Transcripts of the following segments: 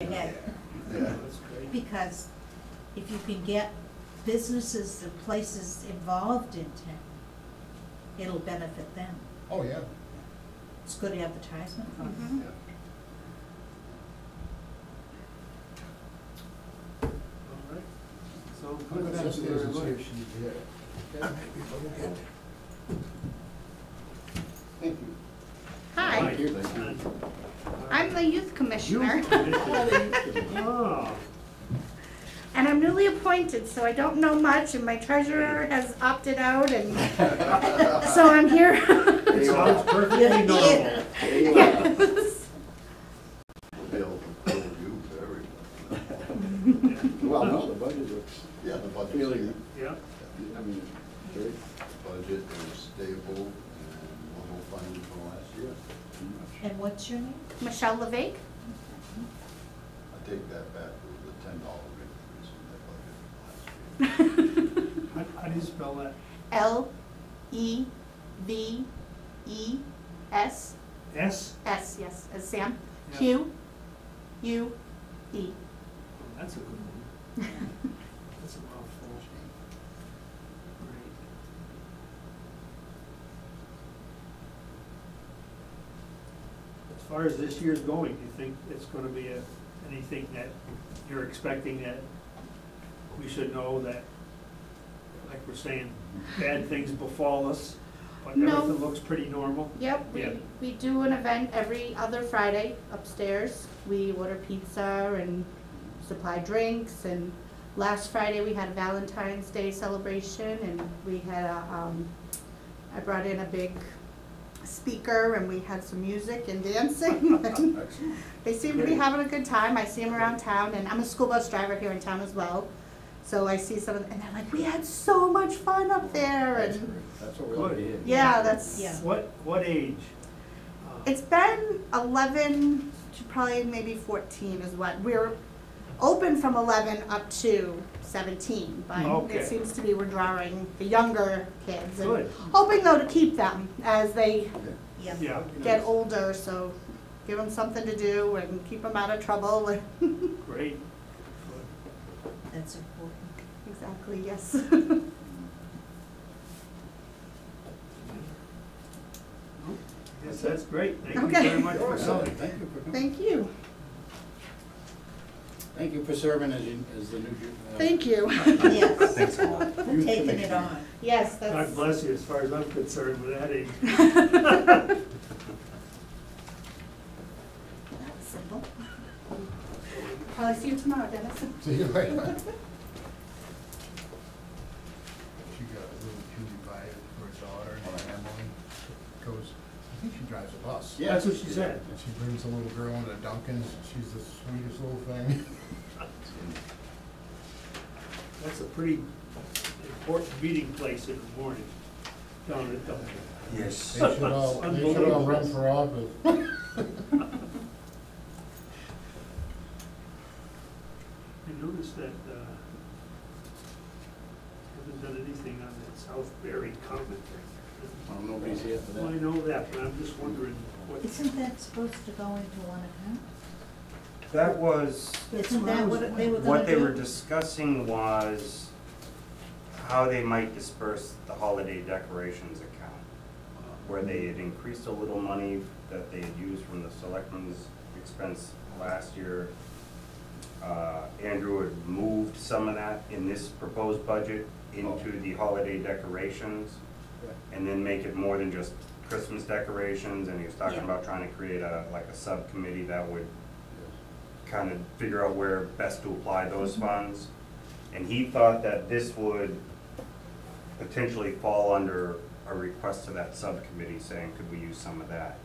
ahead. Yeah. That's great. Because if you can get businesses and places involved in town, it'll benefit them. Oh, yeah. It's good advertisement for them. Mm-hmm. Yeah. All right. So, Look at that, thank you very there's a much. sheet here. Okay. Thank you. Hi, Thank you. Thank you. I'm the youth commissioner, Oh, and I'm newly appointed, so I don't know much, and my treasurer has opted out, and so I'm here. it sounds perfectly Yeah. normal. Yes. Bill, you, everyone. Well, no, the budget looks Yeah, the budget's really, here. Yeah. I mean, very Budget is stable and level funding from last year. And what's your name? Michelle LeVake. I take that back, it was a $10 increase in that budget from last year. How do you spell that? L-E-V-E-S. S? S, yes, as Sam. Yeah. Q-U-E. Oh, that's a good one. That's a mouthful. Great. As far as this year's going, do you think it's gonna be anything that you're expecting that we should know that, like we're saying, bad things befall us, but No. everything looks pretty normal? Yep, Yeah. we do an event every other Friday upstairs. We order pizza and supply drinks, and last Friday we had a Valentine's Day celebration, and we had I brought in a big speaker, and we had some music and dancing. And they seem to be having a good time. I see them around town, and I'm a school bus driver here in town as well. So I see some of them, and they're like, we had so much fun up there, that's and great. That's what we like to hear. yeah, that's, Yeah. What age? it's been 11 to probably maybe 14 is what, we're open from 11 up to 17, but Okay. it seems to be we're drawing the younger kids. And Good. hoping though to keep them as they Yeah. Yeah. get older, so give them something to do and keep them out of trouble. Great. That's important. Exactly, yes. Yes, that's great. Thank you Okay. very much for coming. Thank you for coming. Thank you. Thank you for serving as the new. Thank you. Yes, Thanks a lot. for taking it on. Yes, God that's, bless you, as far as I'm concerned, with that age. that's simple. Probably see you tomorrow, Dennis. See you later. She got a little cutie pie for her daughter, Emily. Goes, I think she drives a bus. Yeah. That's what she said. And she brings a little girl into Dunkin's. She's the sweetest little thing. That's a pretty important meeting place in the morning, down at Dunkin'. Yes. They should all run for office. I noticed that, haven't done anything on that Southbury comment. Well, nobody's here for Well, I that. know that, but I'm just wondering what. Isn't that supposed to go into one account? That was, Isn't that what they were gonna do? what they were discussing was how they might disperse the holiday decorations account, where they had increased a little money that they had used from the selectmen's expense last year. Andrew had moved some of that in this proposed budget into the holiday decorations, and then make it more than just Christmas decorations, and he was talking Yeah. about trying to create a subcommittee that would kind of figure out where best to apply those funds. And he thought that this would potentially fall under a request to that subcommittee saying, could we use some of that?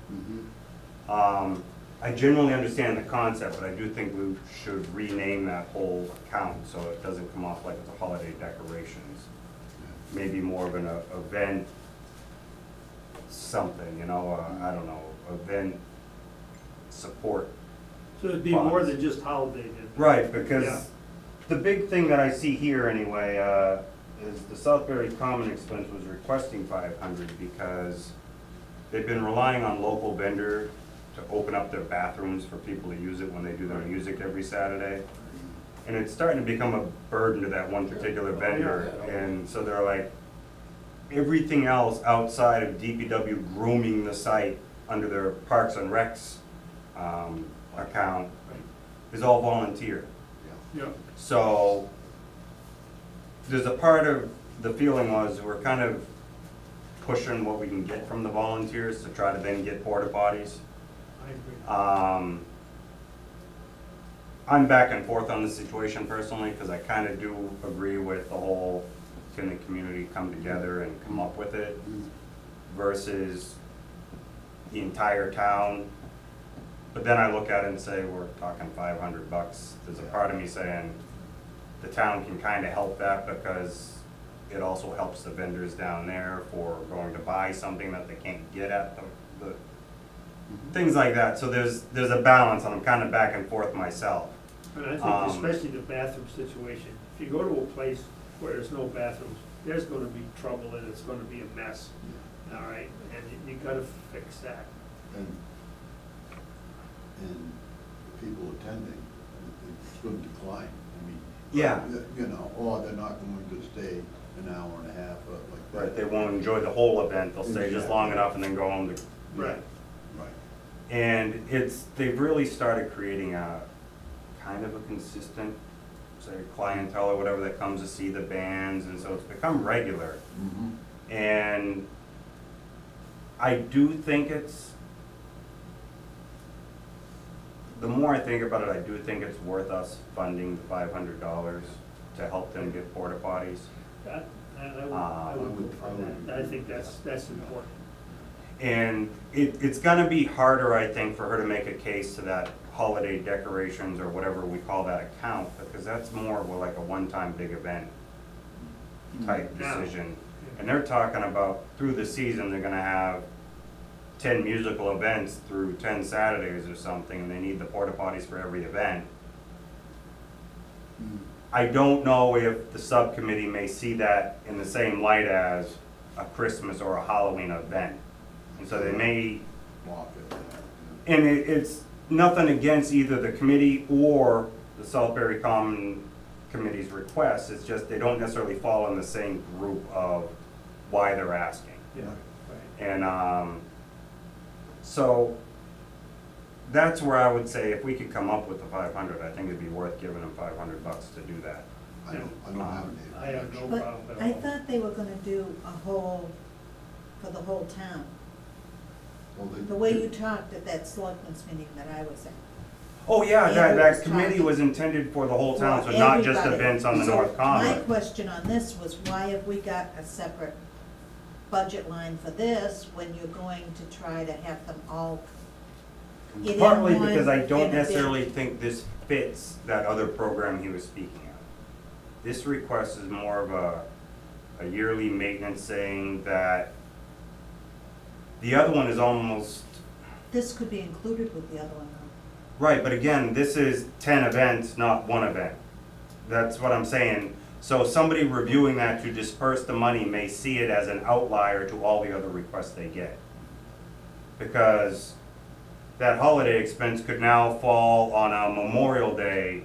I generally understand the concept, but I do think we should rename that whole account so it doesn't come off like it's a holiday decorations. Maybe more of an event something, you know, I don't know, event support. So it'd be more than just holiday then? Right, Yeah. because the big thing that I see here anyway, is the Southbury Common Expense was requesting 500 because they've been relying on local vendor to open up their bathrooms for people to use it when they do their music every Saturday. And it's starting to become a burden to that one particular vendor, and so they're like, everything else outside of DPW grooming the site under their Parks and Recs account is all volunteer. Yeah. So there's a part of the feeling was we're kind of pushing what we can get from the volunteers to try to then get porta potties. I agree. I'm back and forth on the situation personally, because I kind of do agree with the whole, can the community come together and come up with it versus the entire town. But then I look at it and say, we're talking $500. There's a part of me saying the town can kind of help that, because it also helps the vendors down there for going to buy something that they can't get at the things like that. So there's a balance, and I'm kind of back and forth myself. And I think especially the bathroom situation, if you go to a place where there's no bathrooms, there's gonna be trouble and it's gonna be a mess, all right? And you gotta fix that. And people attending, it's going to decline. I mean, Yeah. you know, or they're not going to stay an hour and a half, like that. Right, they won't enjoy the whole event, they'll stay just long enough and then go home to. Right. Right. And they've really started creating a kind of a consistent, say, clientele or whatever that comes to see the bands, and so it's become regular. Mm-hmm. And I do think the more I think about it, I do think it's worth us funding the $500 to help them get porta potties. I would go for that. I think that's important. And it's gonna be harder, I think, for her to make a case to that holiday decorations or whatever we call that account, because that's more of like a one-time big event type decision. And they're talking about, through the season, they're gonna have 10 musical events through 10 Saturdays or something, and they need the porta potties for every event. I don't know if the subcommittee may see that in the same light as a Christmas or a Halloween event. And so they may, Block it. and it's nothing against either the committee or the Salisbury Common Committee's request, it's just they don't necessarily fall in the same group of why they're asking. Yeah, right. And so that's where I would say if we could come up with the 500, I think it'd be worth giving them $500 to do that. I don't have any. I have no But problem at all. I thought they were gonna do for the whole town. Well, The way you talked at that selectmen's meeting that I was at. Oh yeah, Andrew that was committee talking. was intended for the whole town, For so not just everybody. events on the So North my Common. question on this was, why have we got a separate budget line for this when you're going to try to have them all get in Partly one because I in a don't big- necessarily think this fits that other program he was speaking of. This request is more of a yearly maintenance saying that the other one is almost, This could be included with the other one, though. right, but again, this is 10 events, not one event. That's what I'm saying. So somebody reviewing that to disperse the money may see it as an outlier to all the other requests they get. Because that holiday expense could now fall on a Memorial Day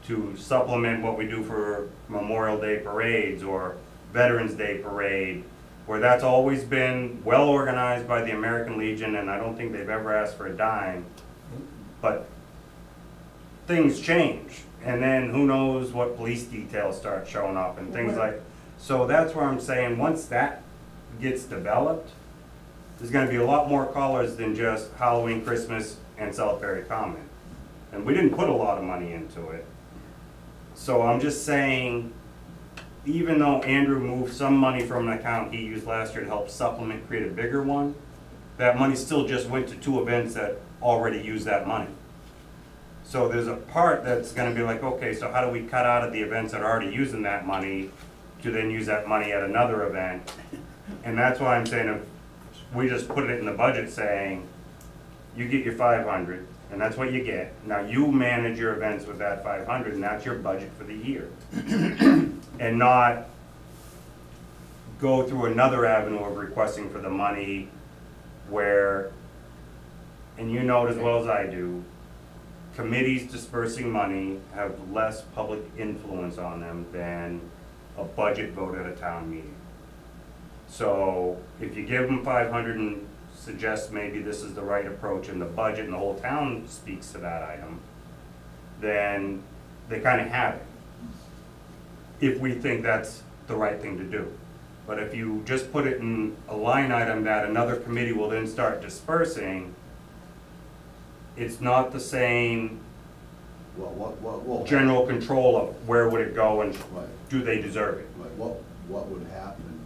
to supplement what we do for Memorial Day parades or Veterans Day parade, where that's always been well organized by the American Legion, and I don't think they've ever asked for a dime. But things change, and then who knows what police details start showing up and things like, so that's where I'm saying, once that gets developed, there's gonna be a lot more callers than just Halloween, Christmas, and Salisbury Common. And we didn't put a lot of money into it. So I'm just saying, even though Andrew moved some money from an account he used last year to help supplement, create a bigger one, that money still just went to 2 events that already used that money. So there's a part that's gonna be like, okay, so how do we cut out of the events that are already using that money to then use that money at another event? And that's why I'm saying if we just put it in the budget saying, you get your 500, and that's what you get. Now you manage your events with that 500, and that's your budget for the year. And not go through another avenue of requesting for the money where and you know it as well as I do, committees dispersing money have less public influence on them than a budget vote at a town meeting. So if you give them 500 and suggest maybe this is the right approach in the budget and the whole town speaks to that item, then they kind of have it, if we think that's the right thing to do. But if you just put it in a line item that another committee will then start dispersing, it's not the same Well, what general control of where would it go and Right. do they deserve it. Right, what would happen,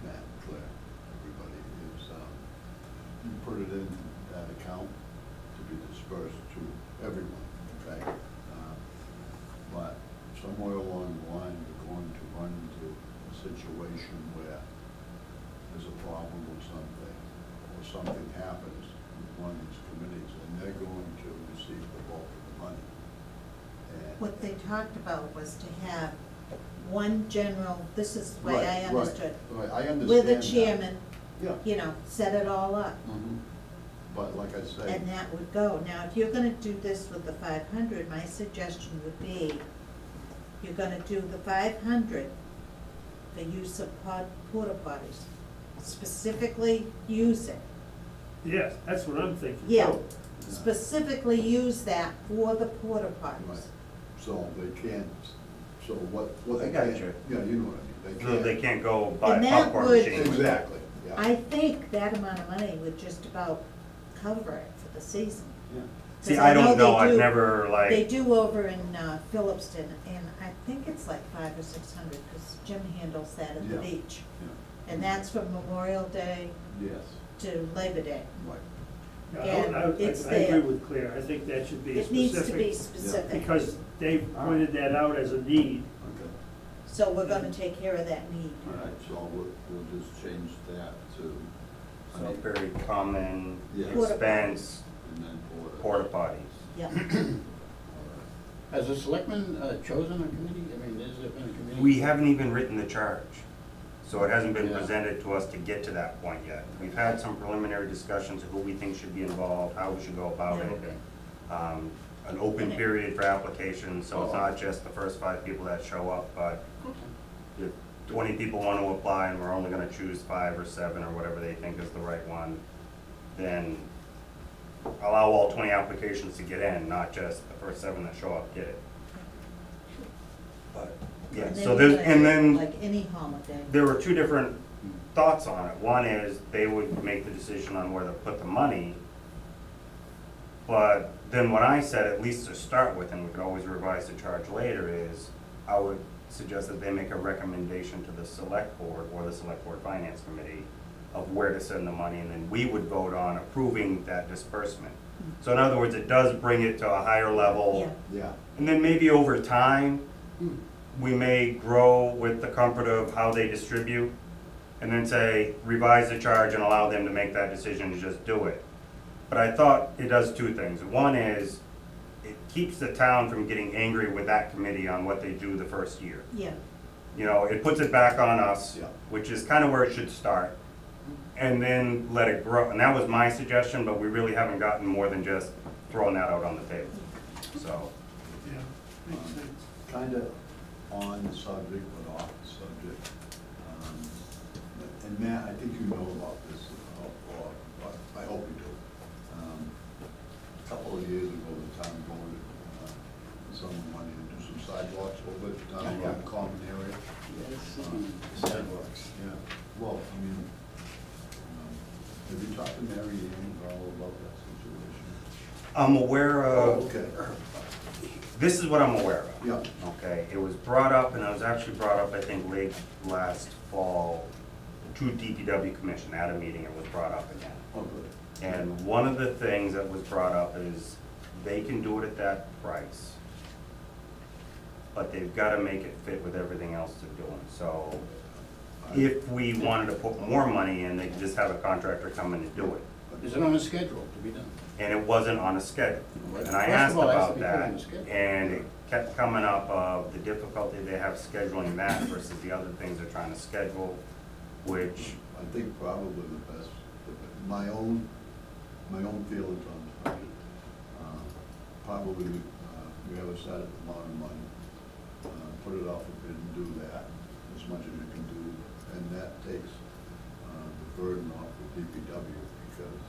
Matt, Claire, everybody, is, you put it in that account to be dispersed to everyone, okay? But somewhere along the line, you're going to run into a situation where there's a problem with something, or something happens with one of these committees, and they're going to receive the bulk of the money. And- What they talked about was to have one general, this is the way Right, I right, understood. Right, I understand With a that. chairman, Yeah. you know, set it all up, Mhm. But like I say. and that would go. Now, if you're gonna do this with the 500, my suggestion would be, you're gonna do the 500 for use of porta potties. Specifically use it. Yes, that's what I'm thinking. Yeah, too. specifically use that for the porta Right. potties. So they can't, so what I they got can't, you. yeah, you know what I mean, So they can't go buy a And that popcorn would- machine. Exactly, yeah. I think that amount of money would just about cover it for the season. Yeah. See, 'Cause I don't they know, I've do- never They like, do over in Phillipston, and I think it's like 500 or 600, because Jim handles that at the Yeah. beach. Yeah. And that's from Memorial Day Yes, to Labor Day. right. Yeah, And it's I agree there. with Claire, I think that should be It needs to be specific, specific. because they pointed that out as a need. Okay, So we're gonna take care of that need. all right, so we'll just change that to. so very common Yeah. expense, And then porta potties. Yep. Has the selectmen chosen a committee? I mean, has there been a committee? We haven't even written the charge, so it hasn't been Yeah. presented to us to get to that point yet. We've had some preliminary discussions of who we think should be involved, how we should go about it. Okay. An open period for applications, so it's Oh. not just the first 5 people that show up, but Okay. if 20 people want to apply and we're only gonna choose 5 or 7 or whatever they think is the right one, then allow all 20 applications to get in, not just the first 7 that show up get it. But, yeah, And then so you're there's, gonna and do then Like any holiday. there were 2 different thoughts on it. One is they would make the decision on where to put the money. But then what I said, at least to start with, and we could always revise the charge later, is I would suggest that they make a recommendation to the select board or the select board finance committee of where to send the money, and then we would vote on approving that disbursement. So in other words, it does bring it to a higher level. Yeah. Yeah, And then maybe over time, we may grow with the comfort of how they distribute, and then say, revise the charge and allow them to make that decision to just do it. But I thought it does 2 things. One is, it keeps the town from getting angry with that committee on what they do the first year. Yeah, You know, it puts it back on us, Yeah. which is kind of where it should start, and then let it grow. And that was my suggestion, but we really haven't gotten more than just throwing that out on the table, so. Yeah, makes sense. kind of on the subject, but off the subject. And Matt, I think you know about this, or I hope you do. A couple of years ago, the town voted, someone wanted to do some sidewalks over down Yeah. in the common area. Yes, sidewalks. Yeah, well, I mean, have you talked to Mary Ann at all about that situation? I'm aware Oh, of, okay, this is what I'm aware of. yeah, Okay, it was brought up, and it was actually brought up, I think, late last fall to DPW commission. At a meeting, it was brought up again. oh, good. And one of the things that was brought up is they can do it at that price, but they've gotta make it fit with everything else they're doing. So if we wanted to put more money in, they could just have a contractor come in and do it. Is it on a schedule to be done? And it wasn't on a schedule. And I First of asked all, it has to about be put on that, the schedule. and it kept coming up of the difficulty they have scheduling that versus the other things they're trying to schedule, which, I think probably the best, my own my own feelings on the budget. Probably, we have a set amount of money, put it off a bid and do that, as much as you can do, and that takes the burden off the DPW, because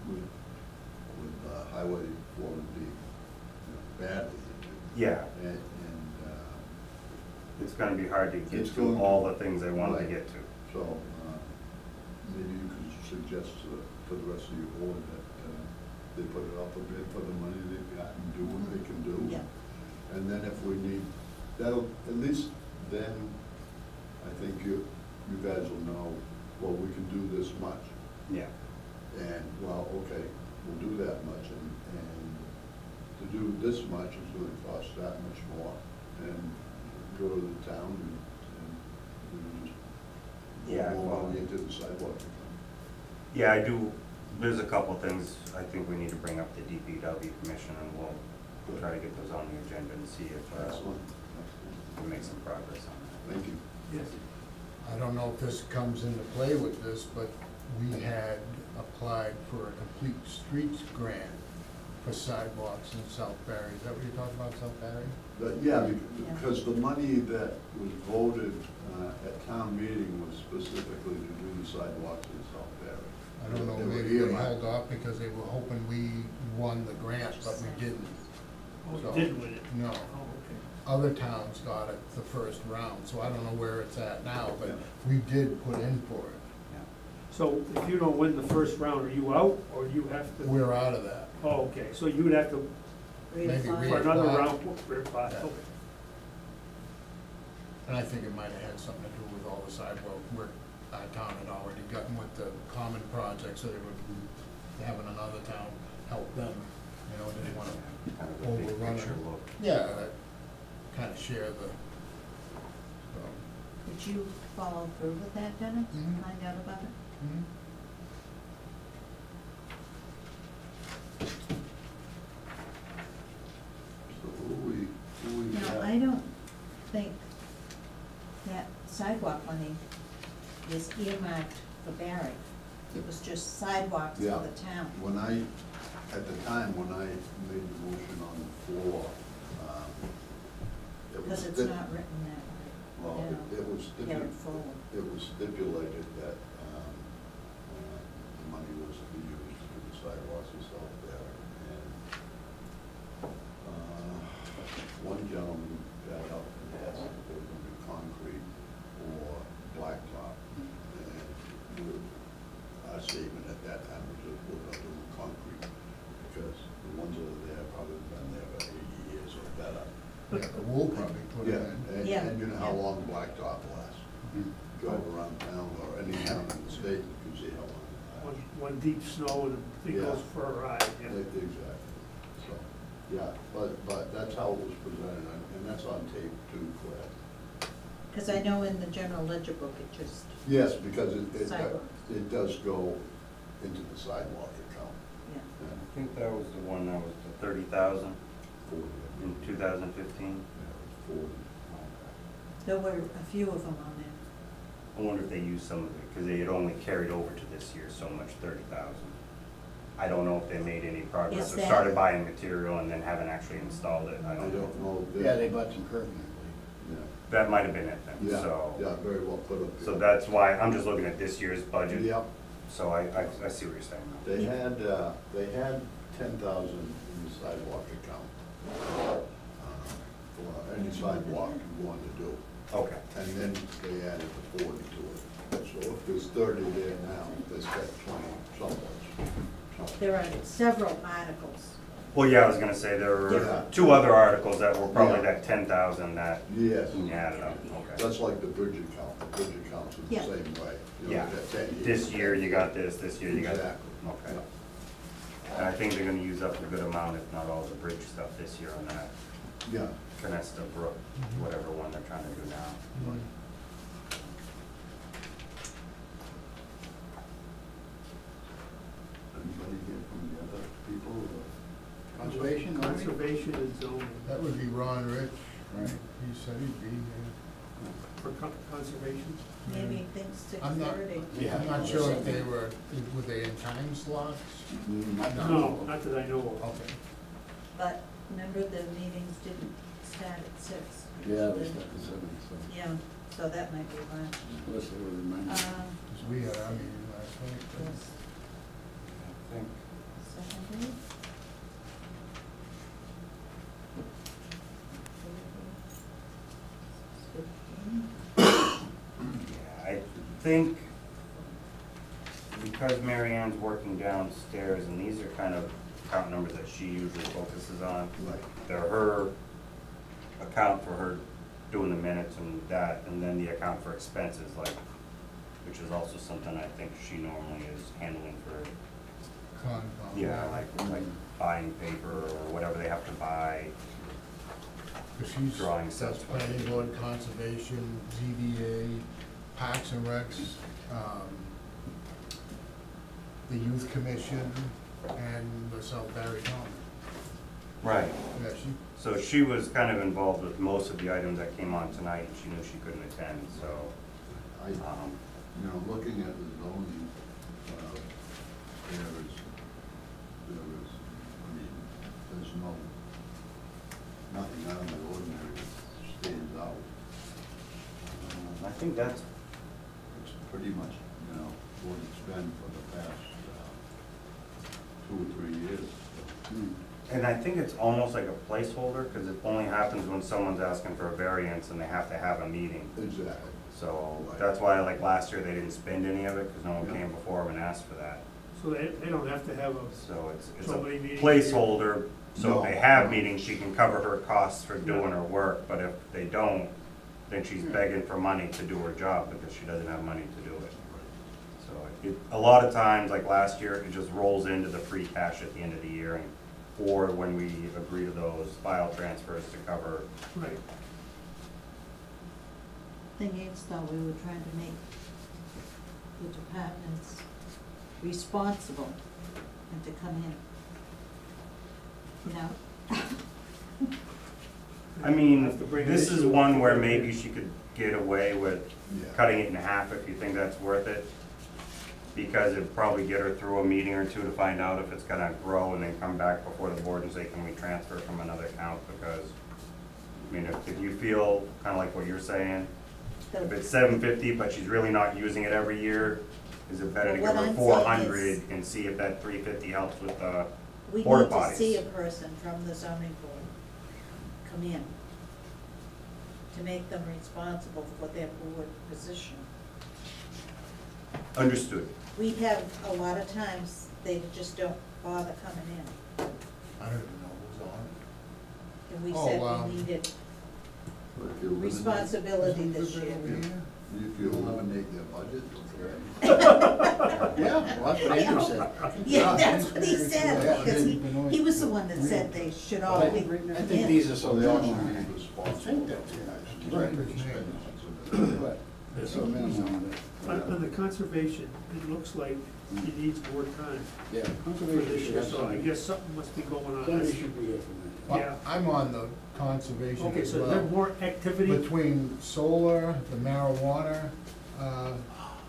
with Highway 4 would be badly. Yeah, And it's gonna be hard to get It's to going to- all the things they wanted to Right. get to. so, maybe you could suggest to the rest of your board that they put it up a bit for the money they've got and do what they can do. Yeah. And then if we need, that'll, at least then, I think you guys will know, well, we can do this much. Yeah. And, well, okay, we'll do that much, and to do this much is gonna cost that much more, and go to the town and we just Yeah, more well- money into the sidewalk account. Yeah, I do, there's a couple things I think we need to bring up to DPW commission, and we'll try to get those on the agenda and see if Excellent. we make some progress on that. Thank you. Yes. I don't know if this comes into play with this, but we had applied for a complete streets grant for sidewalks in South Barry. Is that what you're talking about, South Barry? Yeah, because the money that was voted at town meeting was specifically to do the sidewalks in South Barry. I don't know, They were maybe they earmarked. held off because they were hoping we won the grant, but we didn't. Oh, So, you did win it? No. Oh, okay. Other towns got it the first round, so I don't know where it's at now, but Yeah. we did put in for it. So if you don't win the first round, are you out, or you have to? We're out of that. Oh, okay, so you would have to, Maybe Reapply. for another Reapply. round, reapply, Yeah. okay. And I think it might have had something to do with all the sidewalk work our town had already gotten with the common project, so they would be having another town help them, you know, didn't wanna Kind of a big overrun it. picture look. Yeah, that kinda share the, so. Did you follow through with that, Dennis? Mhm. Find out about it? Mhm. So who we You know, got? I don't think that sidewalk money was earmarked for Barry. It was just sidewalks for Yeah. the town. When at the time, when I made the motion on the floor, it was. Because it's not written that way. Well, Yeah. it was Carry forward. it was stipulated that, the money was to be used for the sidewalks and stuff there. And, one gentleman got up and asked if it was gonna be concrete or blacktop. And our statement at that time was that we're gonna do concrete, because the ones that are there probably been there for 80 years or better. Yeah, but we'll probably put it Yeah, in. Yeah, and you know how yeah. long blacktop lasts. Drive around town or any town in the state, you can see how long it lasts. One deep snow and it Yeah. goes for a ride, yeah. Exactly. So, yeah, but that's how it was presented, and that's on tape too, Claire. Because I know in the general ledger book, it just, Yes, because Sidewalks. it does go into the sidewalk account. yeah. I think that was the one that was the 30,000 40, in 2015. yeah, 40. There were a few of them on there. I wonder if they used some of it, because they had only carried over to this year so much, 30,000. I don't know if they made any progress Is or that- started buying material and then haven't actually installed it. I don't know. Yeah, they bought some curving, I believe. Yeah, That might have been it then, yeah, so. yeah, very well put up. So that's why, I'm just looking at this year's budget. Yep. So I see what you're saying now. They had 10,000 in the sidewalk account, for any sidewalk you wanted to do. Okay. And then they added the 40 to it. So if there's 30 there now, there's got 20 someplace. There are several articles. Well, yeah, I was gonna say, there were Yeah. 2 other articles that were probably Yeah. that 10,000 that Yes, you added up, okay. that's like the bridge account. The bridge accounts is the Yeah. same way. You Yeah, look at 10 years. this year you got this year you got that. Exactly. Okay. And I think they're gonna use up a good amount, if not all the bridge stuff this year on that Yeah. Canesta Brook, whatever one they're trying to do now. Mm. Anybody here from the other people? Conservation, maybe? Conservation and zoning. That would be Ron Rich, Right. he said he'd be here. for conservation? Maybe think six I'm not, thirty. Yeah. I'm not sure if they were they in time slots? No, not that I know of. Okay. But remember, the meetings didn't start at 6. Yeah, So they then- start at 7, so Yeah, so that might be why. unless they were reminded. Because we had our meeting last night. Yes, I think, secondly. yeah, I think because Mary Ann's working downstairs, and these are kind of account numbers that she usually focuses on. Right. They're her account for her doing the minutes and that, and then the account for expenses, like, which is also something I think she normally is handling for, yeah, like buying paper or whatever they have to buy. Because she's, Drawing that's sets. planning board, conservation, ZBA, Parks and Recs, the youth commission, and the South Barry Common. Right. Yeah, she, So she was kind of involved with most of the items that came on tonight, and she knew she couldn't attend, so, I, looking at the zoning, there is, I mean, there's nothing out of the ordinary that stands out. I think that's, It's pretty much, what it's been for the past, 2 or 3 years. and I think it's almost like a placeholder, because it only happens when someone's asking for a variance and they have to have a meeting. Exactly. So Right. that's why, like, last year, they didn't spend any of it, because no one Yeah. came before them and asked for that. So they don't have to have a, So it's So a many meetings. placeholder, so No. if they have meetings, she can cover her costs for doing her work, but if they don't, then she's begging for money to do her job, because she doesn't have money to do it. So a lot of times, like last year, it just rolls into the free cash at the end of the year, or when we agree to those file transfers to cover. right, Thing is, though, we were trying to make the departments responsible and to come in, you know? I mean, Have to bring an this is issue one up. where maybe she could get away with Yeah. cutting it in half if you think that's worth it. Because it'd probably get her through a meeting or two to find out if it's gonna grow, and then come back before the board and say, can we transfer from another account? Because, I mean, if you feel kinda like what you're saying, if it's $750, but she's really not using it every year, is it better to Well, give what her I'm saying 400 is- and see if that 350 helps with the We porta need to potties? see a person from the zoning board come in to make them responsible for their board position. Understood. We have, a lot of times, they just don't bother coming in. I don't even know who's on it. And we Oh, said we needed But if you eliminate- responsibility this year. If you eliminate their budget, Yeah, well, that's what Andrew said. Yeah, that's what he said, Yeah. because he was the one that said they should all I be think in. these are so so they also minimal. be responsible. I think that's it. for Right. actually expenditures. But they're so minimal. on the conservation, it looks like he needs more time Yeah, for conservation this should year, have so I something. guess something must be going on. Somebody should be here for that. Yeah. I'm on the conservation Okay, as so there's well. more activity, Between solar, the marijuana,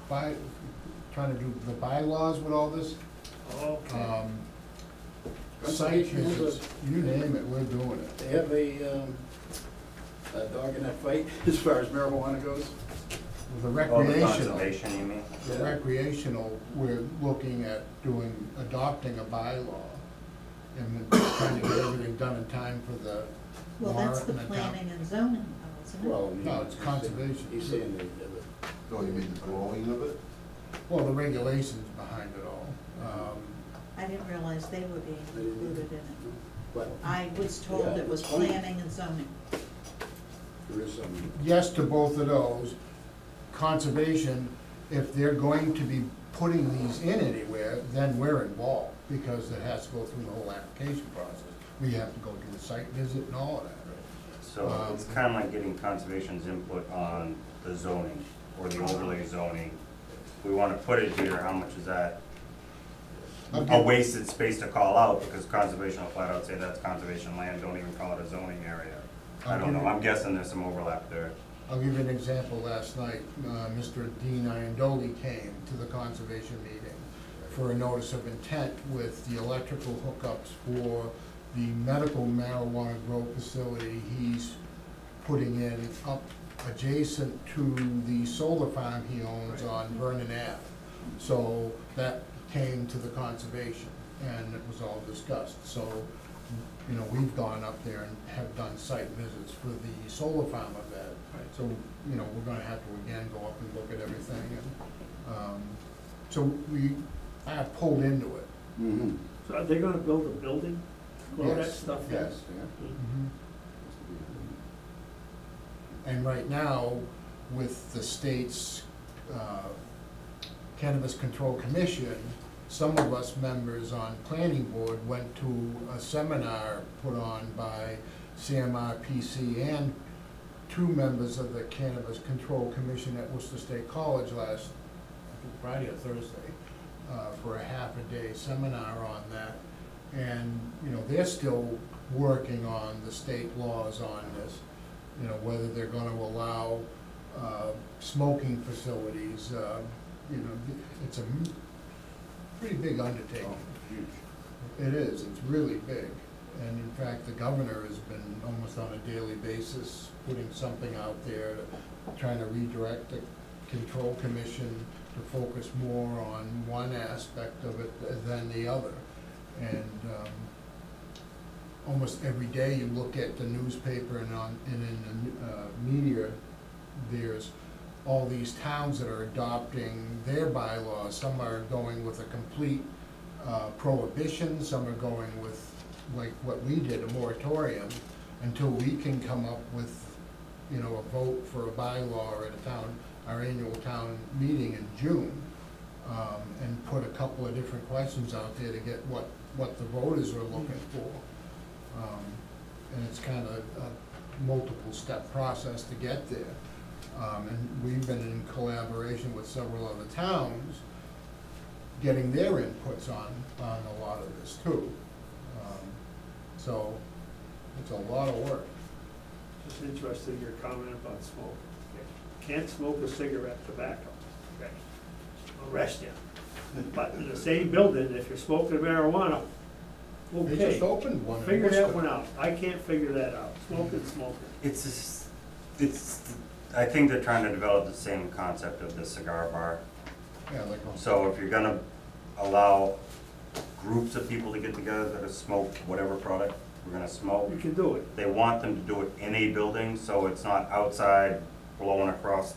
trying to do the bylaws with all this, okay. site Conservation has visits, you name it, we're doing it. They have a dog in that fight as far as marijuana goes. The Oh, the recreational, conservation, you mean? the Yeah. recreational, we're looking at adopting a bylaw and then trying to get everything done in time for the Well, that's warrant the and the town. planning and zoning, though, isn't it? Well, No, it's conservation. He's saying that, No, you mean the growing of it? Well, the regulations behind it all. I didn't realize they were being included in it. but I was told it was planning and zoning. there is some, Yes to both of those. Conservation, if they're going to be putting these in anywhere, then we're involved, because it has to go through the whole application process. We have to go do a site visit and all of that. So it's kind of like getting conservation's input on the zoning, or the overlay zoning. We want to put it here, how much is that? A Okay. wasted space to call out, because conservation will flat out say that's conservation land, don't even call it a zoning area. I don't know, I'm guessing there's some overlap there. I'll give you an example. Last night, Mr. Dean Iandoli came to the conservation meeting for a notice of intent with the electrical hookups for the medical marijuana grow facility he's putting in up adjacent to the solar farm he owns on Vernon Ave. So that came to the conservation, and it was all discussed. So, you know, we've gone up there and have done site visits for the solar farm of that. So, you know, we're gonna have to again go up and look at everything, and, so we have pulled into it. Mm-hmm. So are they gonna build a building, all that Yes, stuff? Yes, Mhm. And right now, with the state's Cannabis Control Commission, some of us members on planning board went to a seminar put on by CMRPC and two members of the Cannabis Control Commission at Worcester State College last, I think Friday or Thursday, for a half-a-day seminar on that. And, you know, they're still working on the state laws on this, you know, whether they're gonna allow smoking facilities. You know, it's a pretty big undertaking. It is, it's really big. And in fact, the governor has been almost on a daily basis putting something out there, trying to redirect the control commission to focus more on one aspect of it than the other. And almost every day you look at the newspaper and in the media, there's all these towns that are adopting their bylaws. Some are going with a complete prohibition, some are going with, like what we did, a moratorium, until we can come up with, you know, a vote for a bylaw at a town, our annual town meeting in June, and put a couple of different questions out there to get what the voters are looking for. And it's kind of a multiple step process to get there. And we've been in collaboration with several other towns, getting their inputs on a lot of this too. So it's a lot of work. Just interested in your comment about smoke. Can't smoke a cigarette, tobacco, okay? Arrest you. But in the same building, if you're smoking marijuana, They okay. just opened one in Figure that Worcester. one out. I can't figure that out. Smoking. It's just, I think they're trying to develop the same concept of the cigar bar. Yeah, like on. So if you're gonna allow groups of people to get together that smoke whatever product we're gonna smoke, You can do it. they want them to do it in a building, so it's not outside blowing across.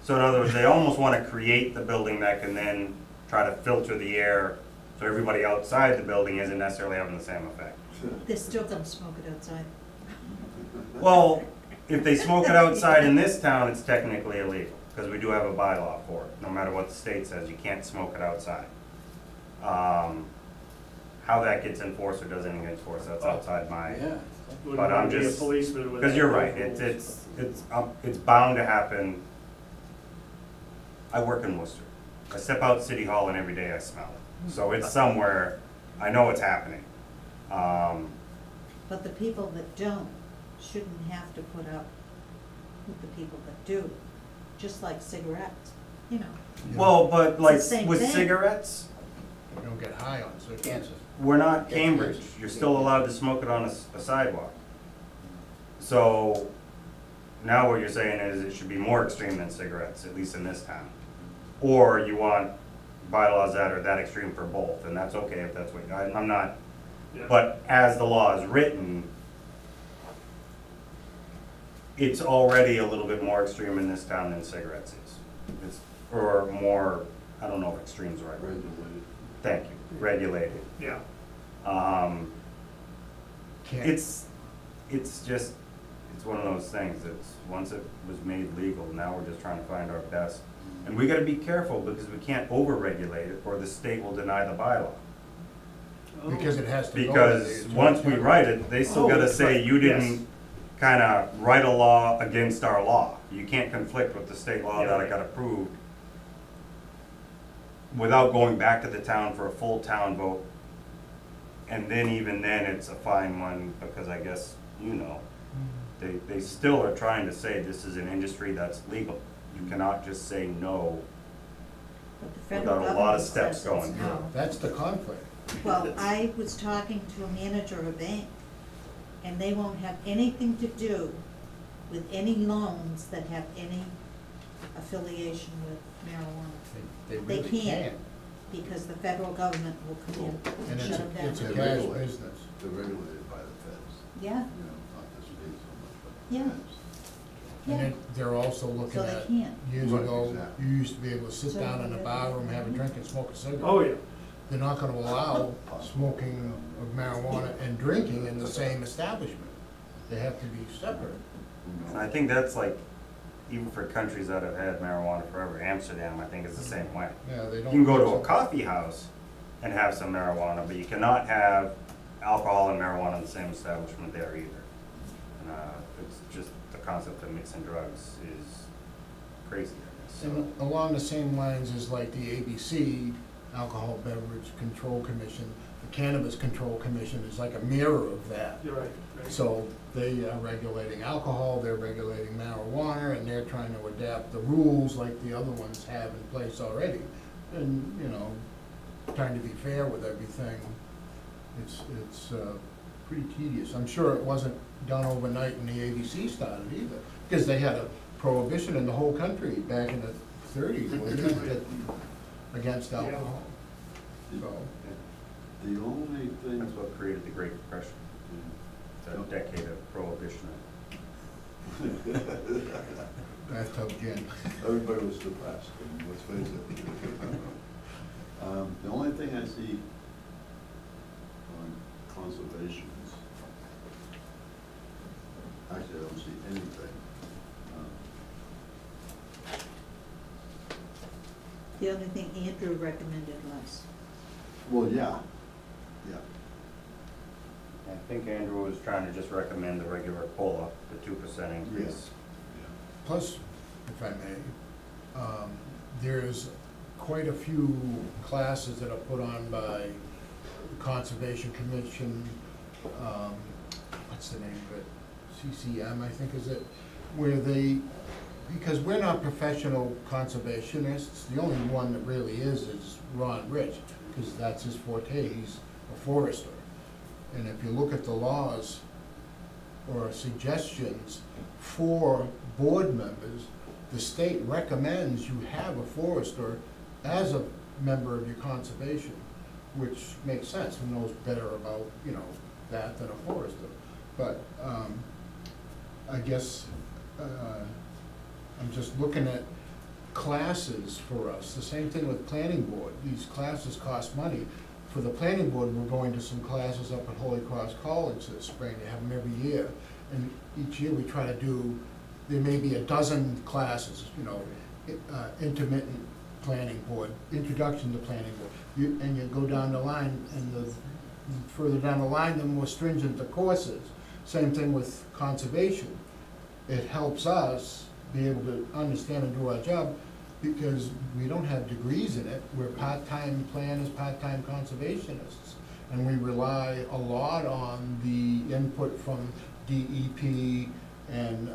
So in other words, they almost wanna create the building that can then try to filter the air, so everybody outside the building isn't necessarily having the same effect. They're still gonna smoke it outside. Well, if they smoke it outside in this town, it's technically illegal, because we do have a bylaw for it. No matter what the state says, you can't smoke it outside. How that gets enforced or doesn't get enforced, that's outside my, Yeah. Wouldn't But I'm want to be a just- policeman with. because you're right, rules. it's bound to happen. I work in Worcester. I step out City Hall and every day I smell it. So it's somewhere, I know it's happening. But the people that don't shouldn't have to put up with the people that do, just like cigarettes, you know. Well, but like same with thing. cigarettes, You don't get high on cigarettes. Cancer. we're not Cambridge. You're still allowed to smoke it on a sidewalk. So now what you're saying is it should be more extreme than cigarettes, at least in this town. Or you want bylaws that are that extreme for both, and that's okay if that's what, I'm not, Yeah. but as the law is written, it's already a little bit more extreme in this town than cigarettes is. It's, or more, I don't know if extreme's the right word. Regulated. Thank you, regulated. Yeah. Can't- It's just, it's one of those things, it's, once it was made legal, now we're just trying to find our best. And we gotta be careful, because we can't over-regulate it, or the state will deny the bylaw. Because it has to go. to Because the once we attorney write it, they still Oh, gotta that's say, right, you yes. didn't kinda write a law against our law. You can't conflict with the state law that I Yeah. got approved without going back to the town for a full town vote. And then even then, it's a fine one, because I guess, you know, They still are trying to say this is an industry that's legal. You cannot just say no But the federal without a lot of government steps says it's going. no. That's the conflict. Well, I was talking to a manager of a bank, and they won't have anything to do with any loans that have any affiliation with marijuana. They They really can't. can't. Because the federal government will come in And and it's shut a, them it's a down. They're cash regulated. business. They're regulated by the feds, Yeah, you know, not the state so much, but the Yeah. feds. And yeah. they're also looking So they at, can't. years Right, ago, exactly. you used to be able to sit So down in a they're- bar room, have a drink and smoke a cigarette. Oh, yeah. They're not gonna allow smoking of marijuana and drinking in the same establishment. They have to be separate. Who And I knows? think that's like, even for countries that have had marijuana forever, Amsterdam, I think is the same way. Yeah, they You don't. can go to a coffee house and have some marijuana, but you cannot have alcohol and marijuana in the same establishment there either. And, it's just, the concept of mixing drugs is crazy, I guess. So, And along the same lines as like the ABC, Alcohol Beverage Control Commission, the Cannabis Control Commission is like a mirror of that. You're right, right. So they are regulating alcohol, they're regulating marijuana, and they're trying to adapt the rules like the other ones have in place already. And, you know, trying to be fair with everything, it's pretty tedious. I'm sure it wasn't done overnight when the ABC started either, because they had a prohibition in the whole country back in the 30s, wasn't it, against alcohol. So, The only thing. That's what created the Great Depression, that decade of prohibition. bathtub gin. Everybody was depressed, and let's face it. The only thing I see on conservation is, actually, I don't see anything. The only thing Andrew recommended was, Well, yeah, yeah. I think Andrew was trying to just recommend the regular COLA, the 2% increase. Plus, if I may, there's quite a few classes that are put on by the Conservation Commission, what's the name of it? CCM, I think is it, where they, because we're not professional conservationists, the only one that really is Ron Rich, because that's his forte, he's a forester. And if you look at the laws or suggestions for board members, the state recommends you have a forester as a member of your conservation, which makes sense, who knows better about, you know, that than a forester. But, I guess, I'm just looking at classes for us, the same thing with planning board, these classes cost money. For the planning board, we're going to some classes up at Holy Cross College this spring, they have them every year. And each year we try to do, there may be a dozen classes, you know, intermittent planning board, introduction to planning board. And you go down the line, and the further down the line, the more stringent the course is. Same thing with conservation. It helps us be able to understand and do our job, because we don't have degrees in it. We're part-time planners, part-time conservationists, and we rely a lot on the input from DEP and,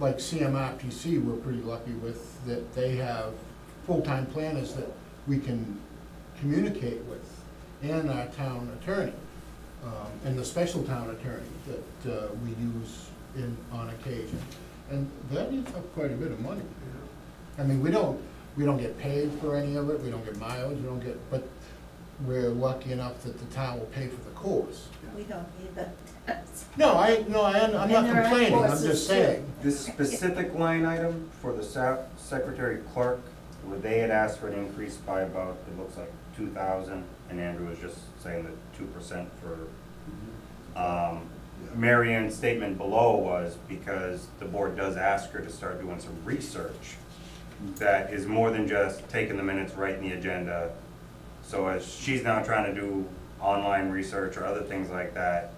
like CMRPC, we're pretty lucky with, that they have full-time planners that we can communicate with, and our town attorney, and the special town attorney that we use on occasion. And that eats up quite a bit of money. I mean, we don't get paid for any of it, we don't get mileage, we don't get, but we're lucky enough that the town will pay for the course. we don't either. No, I'm not And there are complaining, I'm courses, just too. saying. This specific line item for the secretary clerk, where they had asked for an increase by about, it looks like 2,000, and Andrew was just saying that 2% for, Mary Ann's statement below was because the board does ask her to start doing some research that is more than just taking the minutes, writing the agenda. So as she's now trying to do online research or other things like that,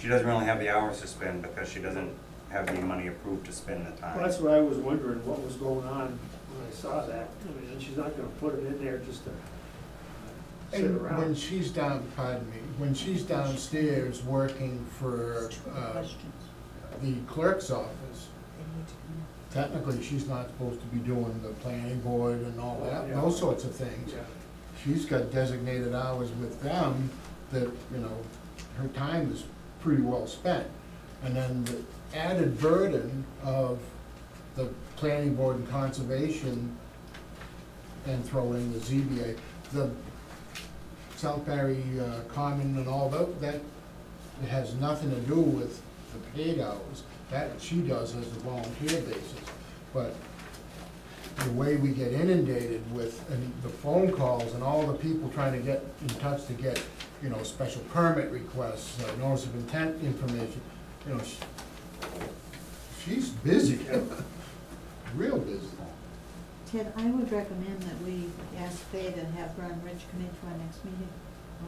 she doesn't really have the hours to spend because she doesn't have any money approved to spend the time. Well, that's what I was wondering, what was going on when I saw that. I mean, and she's not gonna put it in there just to sit And when around. she's down, pardon me, when she's downstairs working for, Stupid questions. the clerk's office, They need to come technically, she's not supposed to be doing the planning board and all that, Yeah. those sorts of things. Yeah. She's got designated hours with them that, you know, her time is pretty well spent. And then the added burden of the planning board and conservation, and throw in the ZBA, the Southbury Common and all that has nothing to do with the paid hours. That she does as a volunteer basis. But the way we get inundated with, and the phone calls and all the people trying to get in touch to get, you know, special permit requests, notice of intent information, you know, she's busy, real busy. Ted, I would recommend that we ask Fay to have Ron Rich come into our next meeting,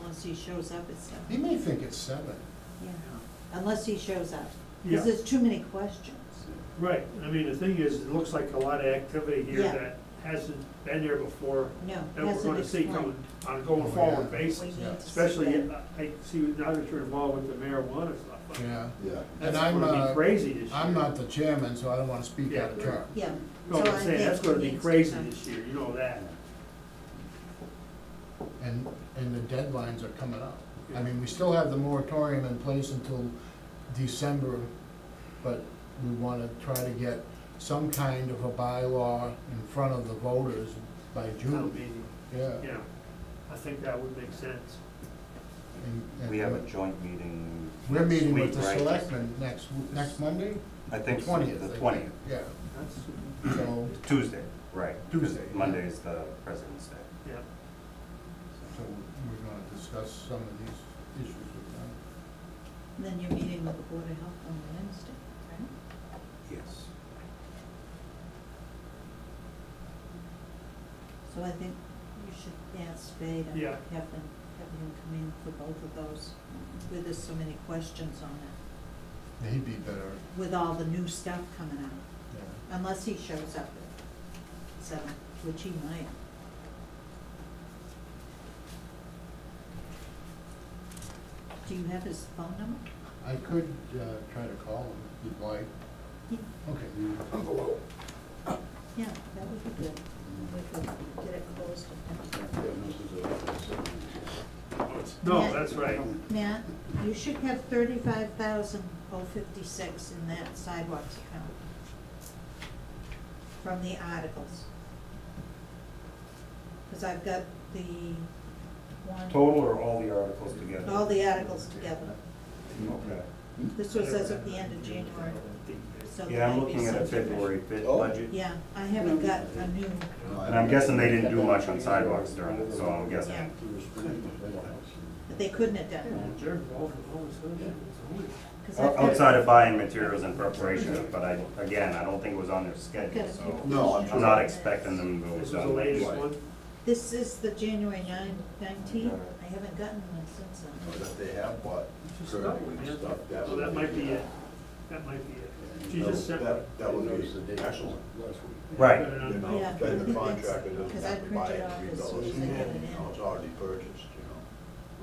unless he shows up at He 7. may think it's 7. Yeah, unless he shows up, Yeah. because there's too many questions. Right, I mean, the thing is, it looks like a lot of activity here Yeah. that hasn't been there before, No, that we're hasn't gonna see explained. coming on a going Oh, forward yeah. We basis. need to see Especially, that. I see now that you're involved with the marijuana stuff. Yeah. Yeah. That's And I'm, gonna be crazy this year. I'm not the chairman, so I don't wanna speak Yeah. out of turn. Yeah. No, So I'm I saying, think that's he gonna be needs to crazy come. this year, you know that. And the deadlines are coming up. I mean, we still have the moratorium in place until December, but we wanna try to get some kind of a bylaw in front of the voters by Town June. meeting. Yeah. Yeah, I think that would make sense. And We have a joint meeting. We're meeting with next the week, right? selectmen next Monday? I think so, 20th. the I think. 20th. Yeah, That's, so, Tuesday, right. 'cause Tuesday, yeah. Monday is the President's Day. yeah. so we're gonna discuss some of these issues with them. And then you're meeting with the Board of Health on Wednesday, right? Yes. So I think you should ask Fay to Yeah. have him come in for both of those, where there's so many questions on it, He'd be better, with all the new stuff coming out, yeah. unless he shows up at 7, which he might. Do you have his phone number? I could try to call him if you'd like. Yeah. Okay. Yeah, that would be good. We could get it closed. No, Matt- that's right. Matt, you should have 35,056 in that sidewalks account from the articles. Because I've got the one. Total or all the articles together? All the articles together. Okay. This was as of the end of January, so. Yeah, I'm there may be looking at a some February different- 5th Oh. budget. Yeah, I haven't got a new, And I'm guessing they didn't do much on sidewalks during it, so I'm yeah, guessing. but they couldn't have done Yeah, that. they're involved in all this other shit. It's only- 'Cause I've got- Outside of buying materials in preparation, but I don't think it was on their schedule, so No, I'm I'm not expecting them to This is go the done. latest Right. one? This is the January 19th. I haven't gotten one since then. That they have bought Just curbing double, and yeah. stuff. So that might be it. That might be it. She just sent. That would be excellent. Right. Put it on- You know, Yeah, I then the think contractor that's- doesn't because I have to buy printed it off and as rebuild soon it. as I get it in. You know, it's already purchased, you know,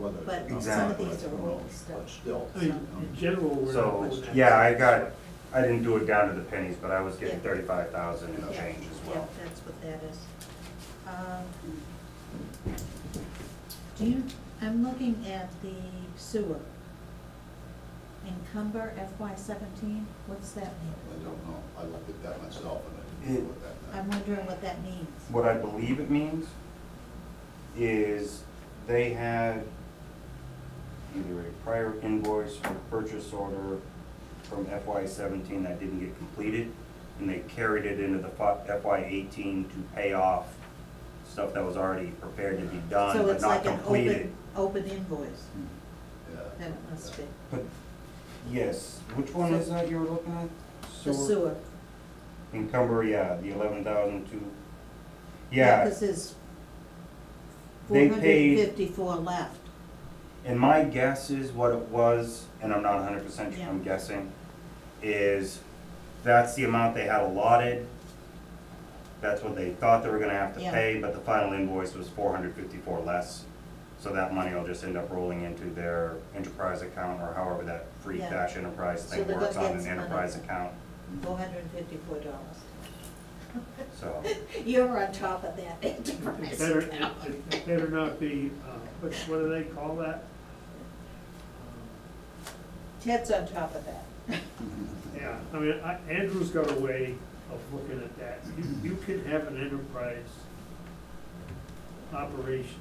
whether. But it's not, some of Exactly. these are I don't know, old stuff. But still. I mean, in general, we're not So, doing that. yeah, I didn't do it down to the pennies, but I was getting Yeah. 35,000 and Yeah, change as Yeah, well. that's what that is. Do you, I'm looking at the sewer. Encumber FY17, what's that I mean? don't know, I looked at that myself and I didn't know what that I'm meant. wondering what that means. What I believe it means is they had either a prior invoice or purchase order from FY17 that didn't get completed, and they carried it into the FY18 to pay off stuff that was already prepared to be done, So but it's not like an completed. open invoice, Yeah. that it must be. But, yes, which one is that you were looking at? The sewer. Encumber, yeah, the 11,002. Yeah, Because there's They paid- 454 left. and my guess is what it was, and I'm not 100% sure, Yeah. I'm guessing, is that's the amount they had allotted. That's what they thought they were gonna have to Yeah. pay, but the final invoice was 454 less. So that money will just end up rolling into their enterprise account, or however that free Yeah. cash enterprise So thing they're works gonna on get an some enterprise money. account, $454. so. You're on top of that It enterprise better, account. it better not be, what do they call that? Ted's on top of that. Yeah, I mean, Andrew's got a way of looking at that. You can have an enterprise operation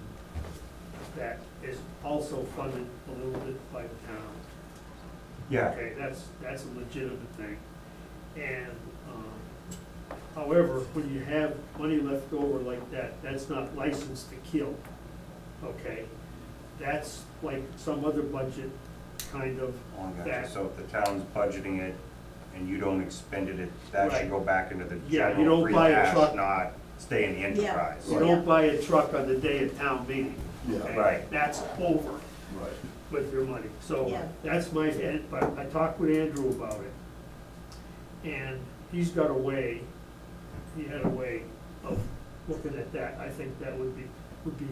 that is also funded a little bit by the town. Yeah, Okay, that's a legitimate thing. And, however, when you have money left over like that, that's not licensed to kill, okay? That's like some other budget kind of oh, I gotcha. that. So if the town's budgeting it and you don't expend it, that Right. should go back into the Yeah, you general don't free buy a cash, truck. not stay in the enterprise. You don't buy a truck on the day of town meeting. Yeah. okay? Right. That's over Right. with your money. So Yeah. that's my, but I talked with Andrew about it. And he's got a way, he had a way of looking at that. I think that would be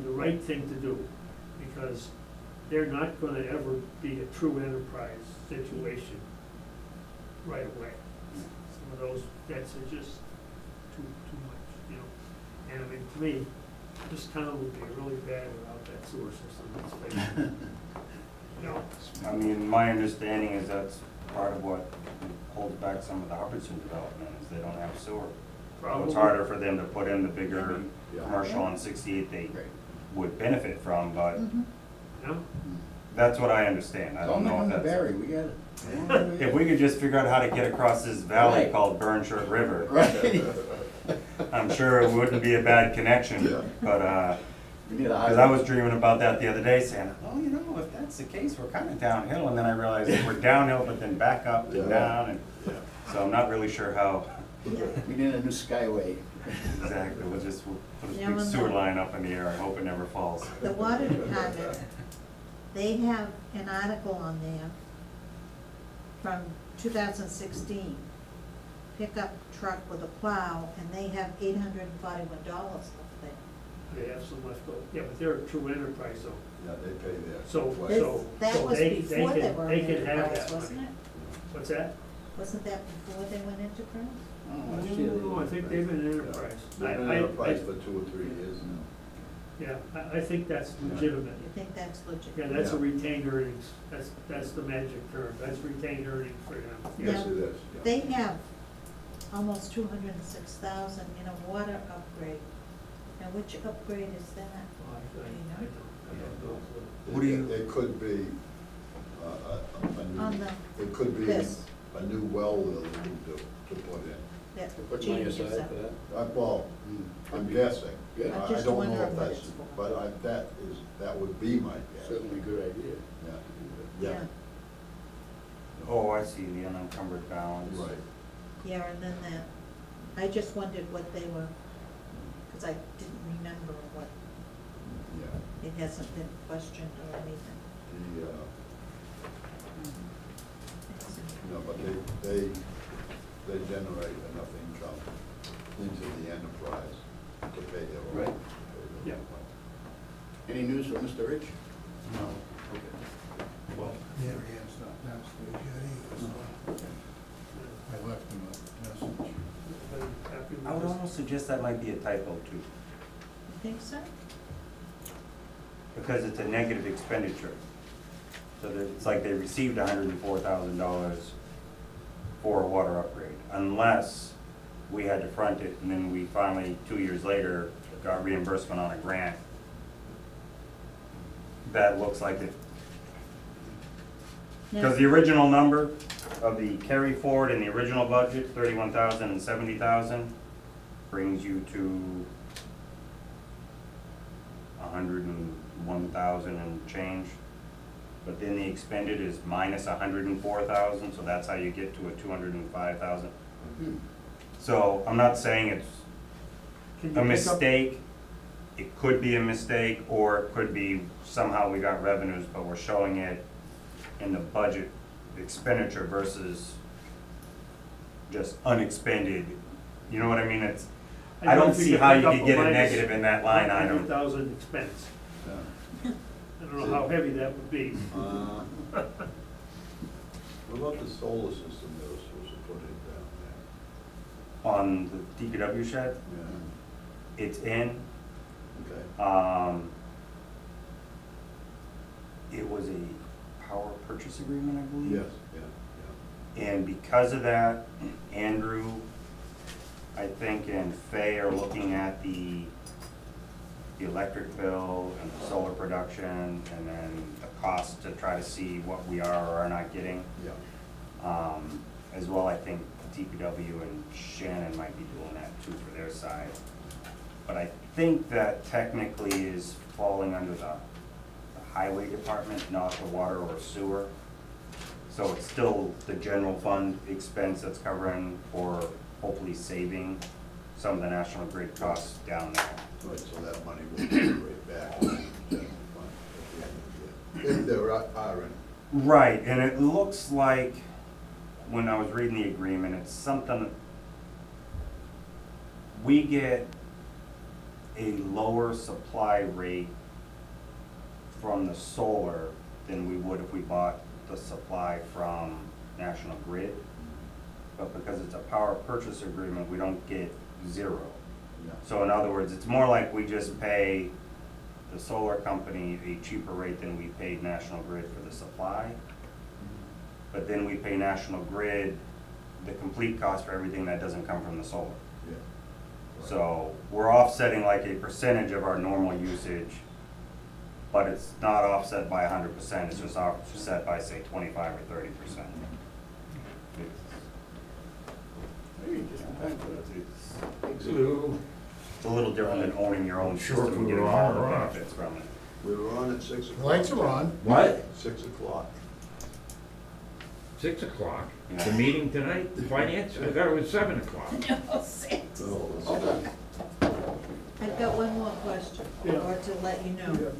the right thing to do, because they're not gonna ever be a true enterprise situation right away. Some of those debts are just too much, you know? And I mean, to me, this town would be really bad without that sewer system, let's face it. You know, I mean, my understanding is that's part of what holds back some of the Hubbardson development, is they don't have sewer. So probably. it's harder for them to put in the bigger Yeah. commercial on 68 they would benefit from, but Mhm. Yeah, that's what I understand. I don't know if that's. Barry, we got it. If we could just figure out how to get across this valley Right. called Burnshirt River, Right. I'm sure it wouldn't be a bad connection, Yeah. but, We need a because I was dreaming about that the other day, saying, oh, you know, if that's the case, we're kind of downhill, and then I realized we're downhill, but then back up and Yeah. down, and Yeah. so I'm not really sure how Yeah. We need a new skyway. exactly. We'll put a Yeah, big well, sewer no. line up in the air and hope it never falls. The water department, they have an article on there from 2016. Pickup truck with a plow, and they have $841 left there. they have some left over. Yeah, but they're a true enterprise zone. Yeah, they pay their. So- way. This- so That was they before they can- were they in can have enterprise, that wasn't it? What's that? Wasn't that before they went enterprise? No, I think they've been enterprise. They've been enterprise for 2 or 3 years now. Yeah, I think that's legitimate. You think that's legit? Yeah, that's a Yeah. retained earnings. That's the magic term. That's retained earnings for them. Yes, Yeah. it is. yeah. They have almost 206,000 in a water upgrade. Now, which upgrade is that? I don't know. What do you- It could be, On a new, the, it could be this. a new well they'll need to put in. that Put money changes aside up. for that. Well, I'm guessing. Good. I'm I just don't know wondering if what that's, it's for. but that would be my guess. Certainly a good idea. Yeah. Yeah, Oh, I see, the unencumbered balance. Right. yeah, and then that, I just wondered what they were, because I didn't remember what, Yeah. it hasn't been questioned or anything. The, no, but they generate enough income into the enterprise to pay their own. Right. Yeah. Any news from Mr. Rich? No. Well, Yeah, Ann's not downstairs yet either, so I left him a message. happy with I would this? almost suggest that might be a typo too, You think so? because it's a negative expenditure. So that it's like they received $104,000 for a water upgrade, unless we had to front it, and then we finally, 2 years later, got reimbursement on a grant. That looks like it, because the original number of the carry forward in the original budget, 31,000 and 70,000, brings you to 101,000 and change. But then the expended is minus 104,000, so that's how you get to a 205,000. So I'm not saying it's Can you a pick up- mistake. It could be a mistake, or it could be somehow we got revenues, but we're showing it in the budget expenditure versus just unexpended. You know what I mean? It's, I don't see how you could get a negative in that line item. 100,000 expense. Yeah. I don't know how heavy that would be. What about the solar system they were supposed to put in down On the DPW shed, there? it's in, Okay. it was a power purchase agreement, I believe. Yes, yeah, And because of that, Andrew, I think, and Faye are looking at the electric bill and the solar production, and then the cost to try to see what we are or are not getting. yeah. As well, I think DPW and Shannon might be doing that too for their side. But I think that technically is falling under the highway department, not the water or sewer. So it's still the general fund expense that's covering for hopefully saving some of the National Grid costs down there. Right, so that money will go right back to the general fund at the end of the year. If there are any. Right, and it looks like, when I was reading the agreement, it's something, we get a lower supply rate from the solar than we would if we bought the supply from National Grid. But because it's a power purchase agreement, we don't get zero. Yeah. So in other words, it's more like we just pay the solar company a cheaper rate than we paid National Grid for the supply. But then we pay National Grid the complete cost for everything that doesn't come from the solar. Yeah. Right. So we're offsetting like a percentage of our normal usage, but it's not offset by 100%, it's just offset by, say, 25 or 30%. Maybe it just depends on It's Blue. a little different than owning your own Sure, system and we getting were all on the or off. benefits from it. We were on at 6 o'clock. Lights are on. What? 6 o'clock. 6 o'clock? Yeah. The meeting tonight, the finance, I thought it was 7 o'clock. No, six. So, I've got one more question, Yeah. or to let you know.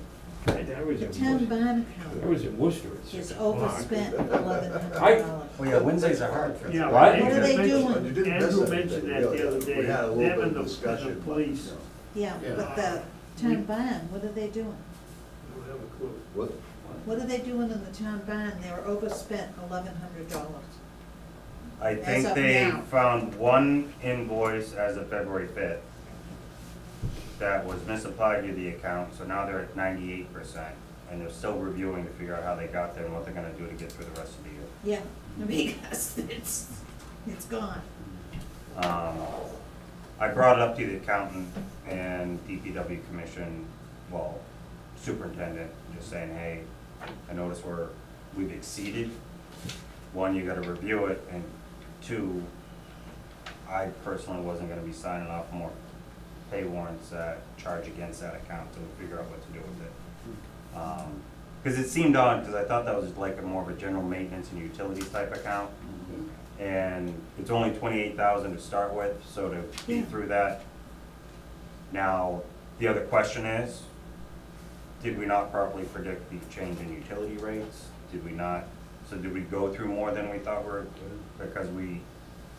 I was The in town Worcester, bond I account was in Worcester at 6 is o'clock. overspent $1,100. Oh yeah, Wednesdays are hard for Yeah. What? What are they Andrew doing? mentioned- You didn't miss Andrew anything, mentioned that really. the other day, We had a little them bit and of the discussion, the but, police. you know. Yeah, Yeah. but the town bond, what are they doing? I don't have a clue. What? What are they doing in the town bond? They were overspent $1,100. I As think of they now. found one invoice as of February 5th that was misapplied to the account, so now they're at 98%. And they're still reviewing to figure out how they got there and what they're gonna do to get through the rest of the year. Yeah, because it's gone. I brought it up to the accountant and DPW commission, well, superintendent, just saying, hey, I noticed we've exceeded. One, you gotta review it, and two, I personally wasn't gonna be signing off more pay warrants that charge against that account until we figure out what to do with it. Cause it seemed odd, cause I thought that was like a more of a general maintenance and utilities type account. And it's only 28,000 to start with, so to be Yeah. through that. Now, the other question is, did we not properly predict the change in utility rates? Did we not, so did we go through more than we thought because we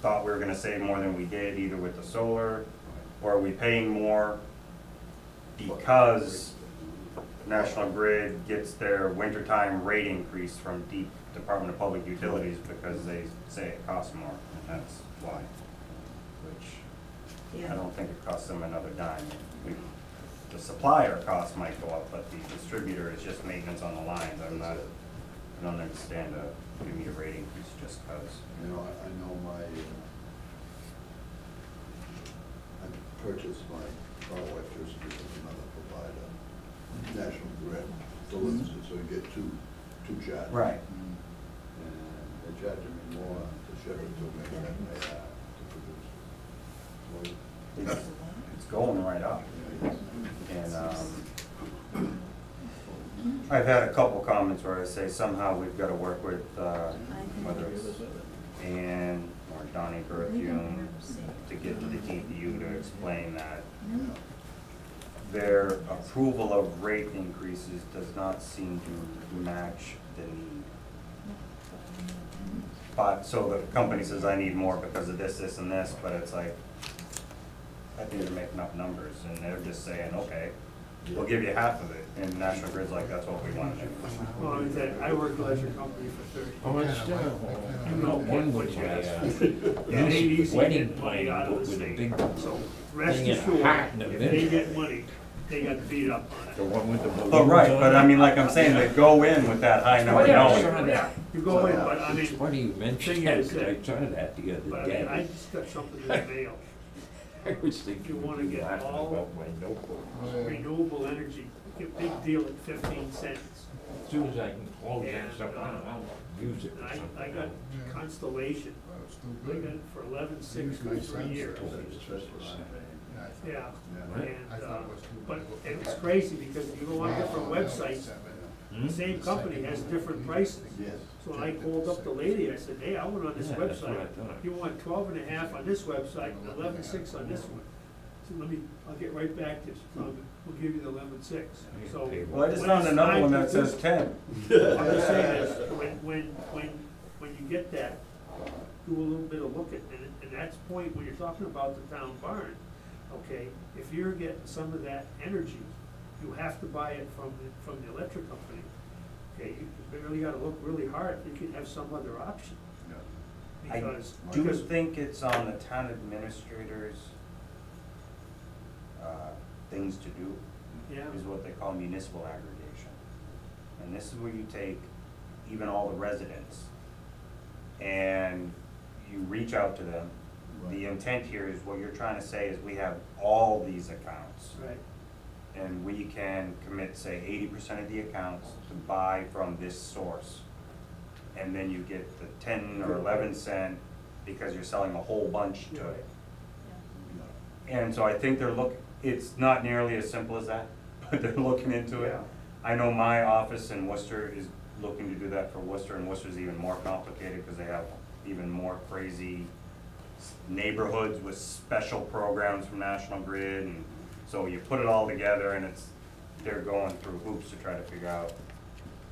thought we were gonna save more than we did, either with the solar, or are we paying more because National Grid gets their wintertime rate increase from Department of Public Utilities because they say it costs more, and that's why. Which, I Yeah, don't think it costs them another dime. The supplier cost might go up, but the distributor is just maintenance on the lines. I don't understand give me a rate increase just cause. You know, I know I purchased my electricity from another provider, National Grid, so you get two charges. Right. And they're charging me more to ship it to me than they are to produce. It's going right up. So, And I've had a couple comments where I say somehow we've got to work with, whether it's Ann or Donnie Berthium, to get to the DPU to explain that their approval of rate increases does not seem to match the need. But, so the company says, I need more because of this, this, and this, but it's like, I think they're making up numbers, and they're just saying, okay, we'll give you half of it, and National Grid's like, that's what we want to do. Well, I said, I worked with electric company for 30 years. Oh, it's still, You I'm know not one what with you my, ask. It ain't easy wedding getting money plan out of the with a state. big So rest thing and a assured, hat and a if they bib. get money, they got beat up on the it. one with the balloons Oh, right, on but it. I mean, like I'm saying, they go in with that high number Oh, yeah, knowing. sure. Yeah, you go in, but I It's mean, funny you mentioned thing that, is 'cause I that- saw that the but other I mean, I day. just got something in the mail. I was thinking, you wanna get laughing all- about my notebook. Renewable energy, a big deal at 15 cents. As soon as I can close And, that stuff, I'll use it And for something. I got Yeah. Constellation, Well, it's still I got good. it for 11,600 for Makes 3 sense. years. Yeah, I thought- Yeah, Right. and, I thought it was too but good. it was crazy because you go on different websites, Hmm? the same company has different prices. Yes. So when I called up the lady, I said, hey, I went on this Yeah, that's what I website, thought. you want 12.5 on this website, and 11.6 on this one. So I'll get right back to you, so we'll give you the 11.6, so. Well, I just when found it's another time one to that do- says 10. What I'm saying is, when you get that, do a little bit of looking, and that's point, when you're talking about the town barn, okay, if you're getting some of that energy, you have to buy it from the electric company. Okay, you really gotta look really hard, you can have some other option, I because. do because- think it's on the town administrator's things to do, Yeah, is what they call municipal aggregation. And this is where you take even all the residents and you reach out to them. The intent here is, what you're trying to say is, we have all these accounts right, and we can commit, say, 80% of the accounts to buy from this source. And then you get the 10 or 11 cent because you're selling a whole bunch to it. And so I think it's not nearly as simple as that, but they're looking into it. Yeah. I know my office in Worcester is looking to do that for Worcester, and Worcester's even more complicated because they have even more crazy neighborhoods with special programs from National Grid, and so you put it all together and they're going through hoops to try to figure out.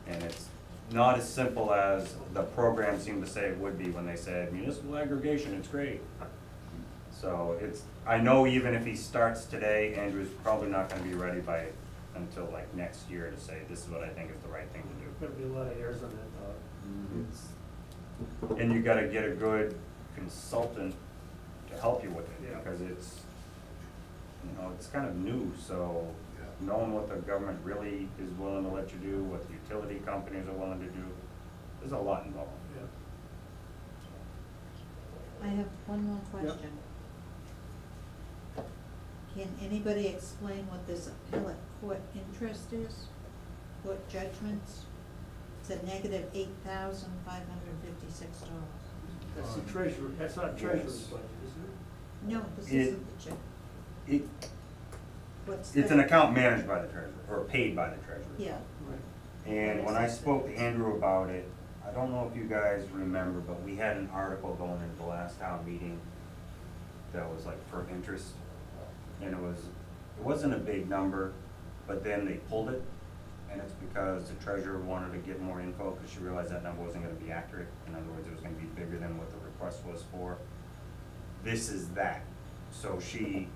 And it's not as simple as the program seemed to say it would be when they said municipal aggregation, it's great. So I know even if he starts today, Andrew's probably not gonna be ready until like next year to say, this is what I think is the right thing to do. there'll be a lot of hairs on that dog. And you gotta get a good consultant to help you with it, Yeah. because it's kind of new, so knowing what the government really is willing to let you do, what the utility companies are willing to do, there's a lot involved. Yeah. I have one more question. Can anybody explain what this appellate court interest is? Court judgments? It's a negative $8,556. That's the treasurer, that's our treasurer's budget, isn't it? No, this It- isn't the check. It, What's it's the- an account managed by the treasurer, or paid by the treasurer. Yeah, Right. And when I spoke to Andrew about it, I don't know if you guys remember, but we had an article going into the last town meeting that was like for interest. And it wasn't a big number, but then they pulled it. And it's because the treasurer wanted to get more info because she realized that number wasn't gonna be accurate. In other words, it was gonna be bigger than what the request was for. This is that. So she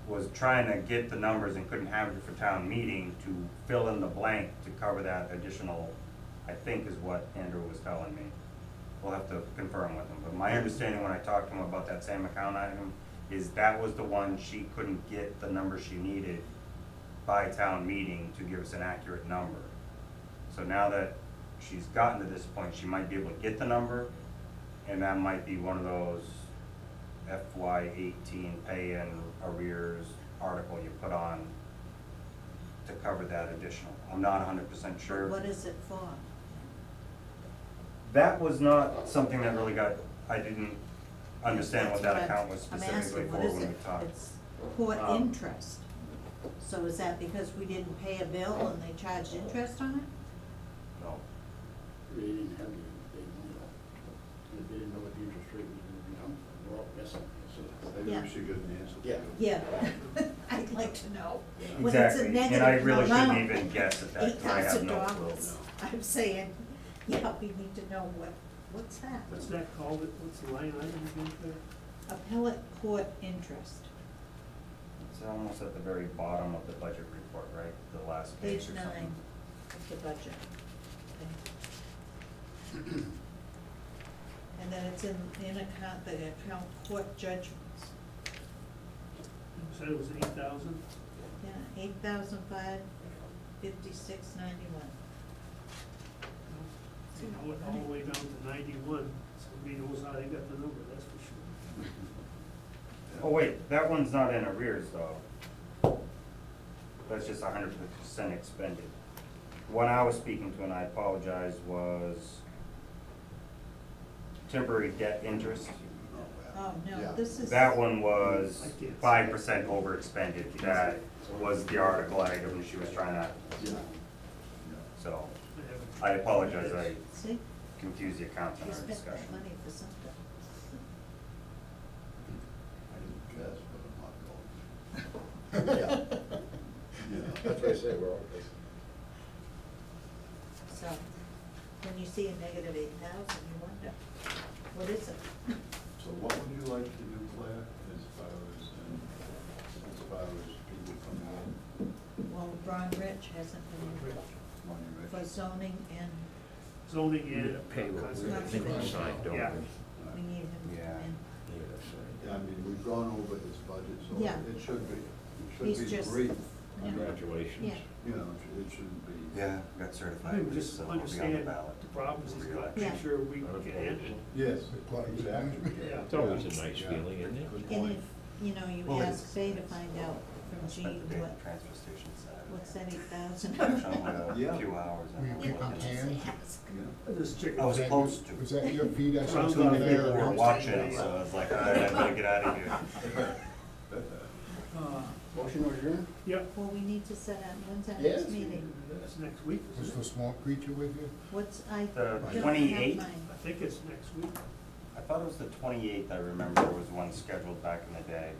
was trying to get the numbers and couldn't have it for town meeting to fill in the blank to cover that additional, I think is what Andrew was telling me. We'll have to confirm with him, but my understanding when I talked to him about that same account item is that was the one she couldn't get the number she needed by town meeting to give us an accurate number. So now that she's gotten to this point, she might be able to get the number, and that might be one of those FY18 pay-in arrears article you put on to cover that additional. I'm not 100% sure. what is it for? That was not something that really I didn't understand what That's that account was I'm specifically asking, for what is when we it? talked. It's court Um, interest. So is that because we didn't pay a bill and they charged interest on it? No. They didn't have they didn't know what the interest rate was gonna be, we're all guessing, so. Maybe Yeah. we should get an answer. Yeah. Yeah, I'd like to know. When it's a Exactly, and I negative really shouldn't amount, even guess at that, 'cause I have no clue. $8,000. I'm saying, yeah, we need to know what's that? What's that called, what's the line item again there? Appellate court interest. It's almost at the very bottom of the budget report, right? The last page Page or 9 something. of the budget. Okay. And then it's in account, the account court judgments. You said it was 8,000? Yeah, 8,556.91. See, all the way down to 91, somebody knows how they got the number, that's for sure. Oh, wait, that one's not in arrears though. That's just 100% expended. The one I was speaking to, and I apologize, was temporary debt interest. Oh, no, Yeah. this is. That one was 5% over expended. That was the article item she was trying to, Yeah. so I I haven't- apologize, I See, confused the accounts in you our spent that discussion. money for something. I didn't guess, but I'm not going. Yeah. That's what I say, we're all. So, when you see a negative 8,000, you wonder, what is it? So what would you like to do, Claire, as far as people coming in? Well, Ron Rich hasn't been in Money for rich? zoning and Zoning and. Payroll, we think we signed, don't we? Yeah. we need him to Yeah. come in. Yeah, I mean, we've gone over his budget, so Yeah. it should be, He's it should be just- brief. Yeah. Congratulations. Yeah. You know, it shouldn't be. Yeah, got I certified, think we just so we'll be on the understand ballot. the problems he's got, Yeah. make sure we can handle. Yes, Quality exactly. management. Yeah. It's always a nice Yeah. feeling, isn't it? Good And point. if, you know, you Well, ask it's- Fay to find out from I spent Gene the day at what, the transfer station Saturday. what's that 8,000? Actually, only a Yeah. few hours. Were you kicking cans? Yeah. This chicken. I was close to. Was that your feed? I saw Sounds something like there. it. We're watching, so I was like, all right, I better get out of here. Motion or adjourn? Yep, Well, we need to set up, when's our Yes. next meeting? that's next week, Was isn't the it? small creature with you? What's, I The don't have 28th? mine. I think it's next week. I thought it was the 28th, I remember there was one scheduled back in the day.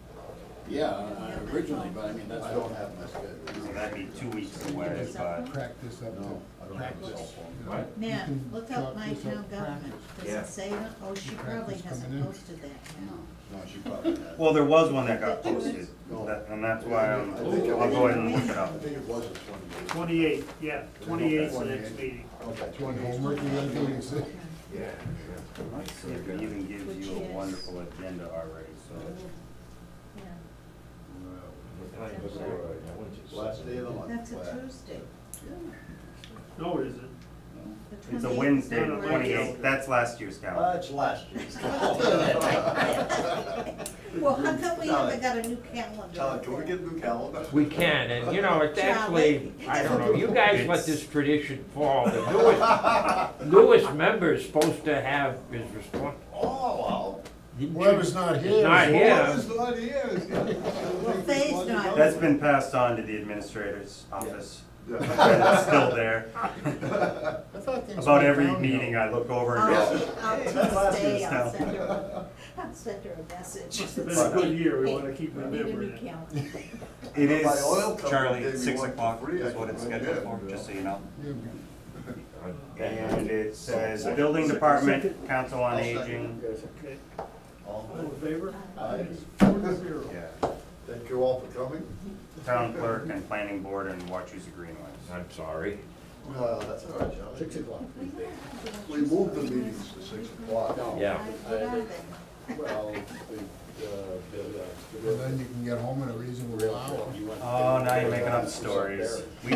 Yeah, originally, but I mean, that's. I don't have my schedule. So that'd be 2 weeks away, but Practice up No, to I don't have a cell practice. phone. What? You Nan, can look chalk up my this up town government, practice. does Yeah. it say it? Oh, she probably Practice hasn't coming in. posted that yet. No, she probably has. well, there was one that got posted, No. and that's why I think it I'll was- go ahead and look it I up. think it was the 28th. 28th, yeah, 28th is the next 28th. meeting. Okay. Do you want homework you gotta do? You say? Yeah. So it even gives Which you a is- wonderful agenda already, so. Yeah, What time was it? That one's at Last day of the month. that's a Claire. Tuesday. No, it isn't. The It's a 28th Wednesday, No, the no, 28th, that's last year's calendar. It's last year's. Well, how come we haven't got a new calendar? Charlie, can we get a new calendar? We can, and you know, it's Charlie. actually, I don't know, you guys let this tradition fall. The newest member is supposed to have his response. Oh, Whoever's not here. It's not is- here. Whoever's not here. Well, Faye's not. That's been passed on to the administrator's office, Yeah. and it's still there. I thought things About went every downhill. meeting I look over and go, I'll stay, I'll now. send her a message. Must have been a good year, we Hey, wanna keep we need a new remembering it. calendar. it is, My oil company Charlie, gave me 6 one for o'clock free, I is what it's can- scheduled yeah. for, just so you know. Yeah, And it says, building department, council on aging, Okay, All all in favor? Aye. 4-0. yeah, Thank you all for coming. town clerk and planning board and Wachusett Greenways. I'm sorry. That's all right, Charlie. 6 o'clock. We moved the meetings to 6 o'clock. Yeah. What are they? Well, And then you can get home in a reasonable hour. Oh, now you're making up stories. We